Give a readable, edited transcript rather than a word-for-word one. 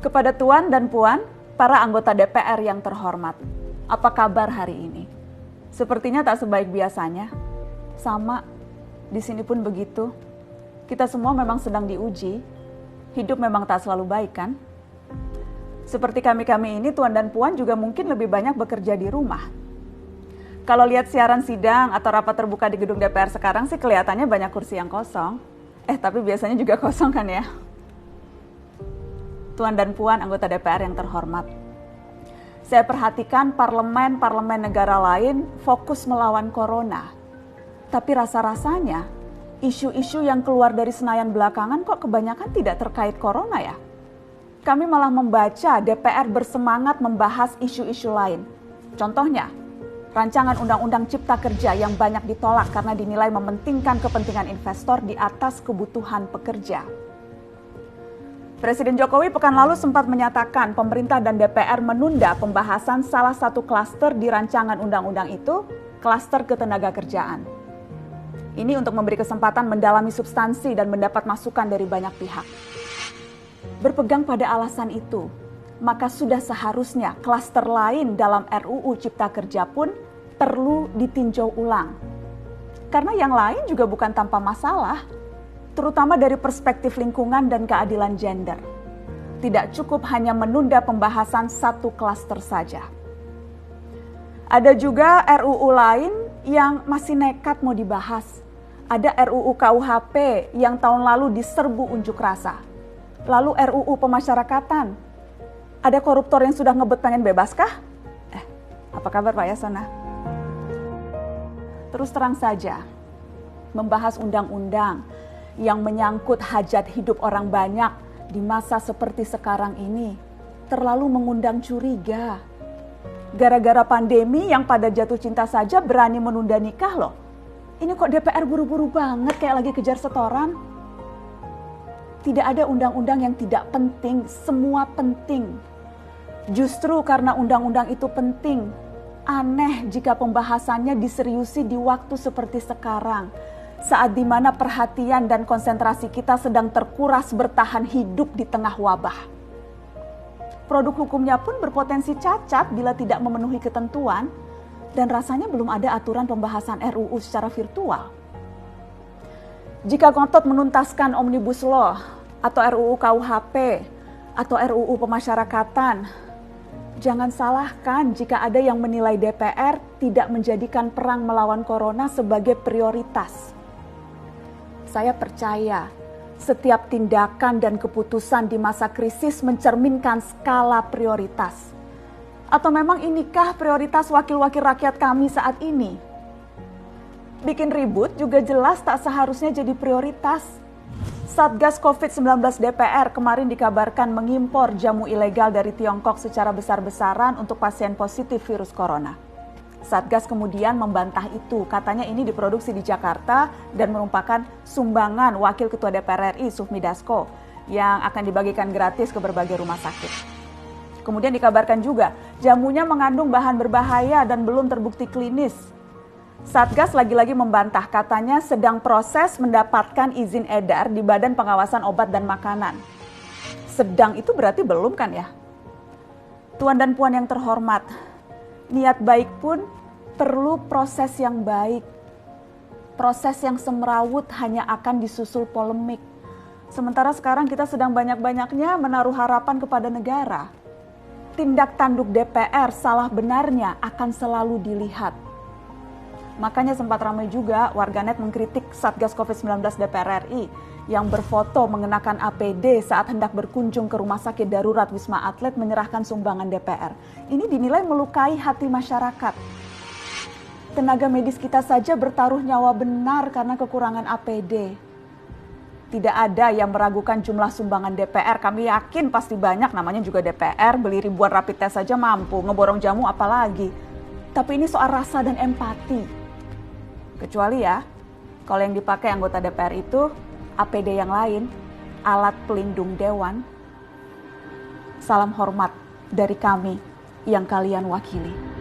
Kepada Tuan dan Puan, para anggota DPR yang terhormat, apa kabar hari ini? Sepertinya tak sebaik biasanya. Sama, di sini pun begitu. Kita semua memang sedang diuji. Hidup memang tak selalu baik, kan? Seperti kami-kami ini, Tuan dan Puan juga mungkin lebih banyak bekerja di rumah. Kalau lihat siaran sidang atau rapat terbuka di gedung DPR sekarang sih kelihatannya banyak kursi yang kosong. Tapi biasanya juga kosong kan ya? Tuan dan Puan anggota DPR yang terhormat. Saya perhatikan parlemen-parlemen negara lain fokus melawan corona. Tapi rasa-rasanya isu-isu yang keluar dari Senayan belakangan kok kebanyakan tidak terkait corona ya? Kami malah membaca DPR bersemangat membahas isu-isu lain. Contohnya, rancangan undang-undang cipta kerja yang banyak ditolak karena dinilai mementingkan kepentingan investor di atas kebutuhan pekerja. Presiden Jokowi pekan lalu sempat menyatakan pemerintah dan DPR menunda pembahasan salah satu klaster di rancangan undang-undang itu, klaster ketenagakerjaan. Ini untuk memberi kesempatan mendalami substansi dan mendapat masukan dari banyak pihak. Berpegang pada alasan itu, maka sudah seharusnya klaster lain dalam RUU Cipta Kerja pun perlu ditinjau ulang. Karena yang lain juga bukan tanpa masalah, terutama dari perspektif lingkungan dan keadilan gender. Tidak cukup hanya menunda pembahasan satu klaster saja. Ada juga RUU lain yang masih nekat mau dibahas. Ada RUU KUHP yang tahun lalu diserbu unjuk rasa. Lalu RUU pemasyarakatan. Ada koruptor yang sudah ngebet pengen bebas kah? Apa kabar Pak Yasona? Terus terang saja, membahas undang-undang yang menyangkut hajat hidup orang banyak di masa seperti sekarang ini terlalu mengundang curiga. Gara-gara pandemi yang pada jatuh cinta saja berani menunda nikah loh. Ini kok DPR buru-buru banget kayak lagi kejar setoran? Tidak ada undang-undang yang tidak penting, semua penting. Justru karena undang-undang itu penting, aneh jika pembahasannya diseriusi di waktu seperti sekarang. Saat di mana perhatian dan konsentrasi kita sedang terkuras bertahan hidup di tengah wabah. Produk hukumnya pun berpotensi cacat bila tidak memenuhi ketentuan dan rasanya belum ada aturan pembahasan RUU secara virtual. Jika ngotot menuntaskan Omnibus Law atau RUU KUHP atau RUU pemasyarakatan, jangan salahkan jika ada yang menilai DPR tidak menjadikan perang melawan corona sebagai prioritas. Saya percaya setiap tindakan dan keputusan di masa krisis mencerminkan skala prioritas. Atau memang inikah prioritas wakil-wakil rakyat kami saat ini? Bikin ribut juga jelas tak seharusnya jadi prioritas. Satgas COVID-19 DPR kemarin dikabarkan mengimpor jamu ilegal dari Tiongkok secara besar-besaran untuk pasien positif virus corona. Satgas kemudian membantah itu, katanya ini diproduksi di Jakarta dan merupakan sumbangan Wakil Ketua DPR RI Sufmi Dasko yang akan dibagikan gratis ke berbagai rumah sakit. Kemudian dikabarkan juga jamunya mengandung bahan berbahaya dan belum terbukti klinis. Satgas lagi-lagi membantah, katanya sedang proses mendapatkan izin edar di Badan Pengawasan Obat dan Makanan. Sedang itu berarti belum kan ya? Tuan dan Puan yang terhormat, niat baik pun perlu proses yang baik. Proses yang semrawut hanya akan disusul polemik. Sementara sekarang kita sedang banyak-banyaknya menaruh harapan kepada negara. Tindak tanduk DPR salah benarnya akan selalu dilihat. Makanya sempat ramai juga warganet mengkritik Satgas COVID-19 DPR RI yang berfoto mengenakan APD saat hendak berkunjung ke rumah sakit darurat Wisma Atlet menyerahkan sumbangan DPR. Ini dinilai melukai hati masyarakat. Tenaga medis kita saja bertaruh nyawa benar karena kekurangan APD. Tidak ada yang meragukan jumlah sumbangan DPR. Kami yakin pasti banyak, namanya juga DPR, beli ribuan rapid test saja mampu, ngeborong jamu apalagi. Tapi ini soal rasa dan empati. Kecuali ya, kalau yang dipakai anggota DPR itu APD yang lain, alat pelindung dewan. Salam hormat dari kami yang kalian wakili.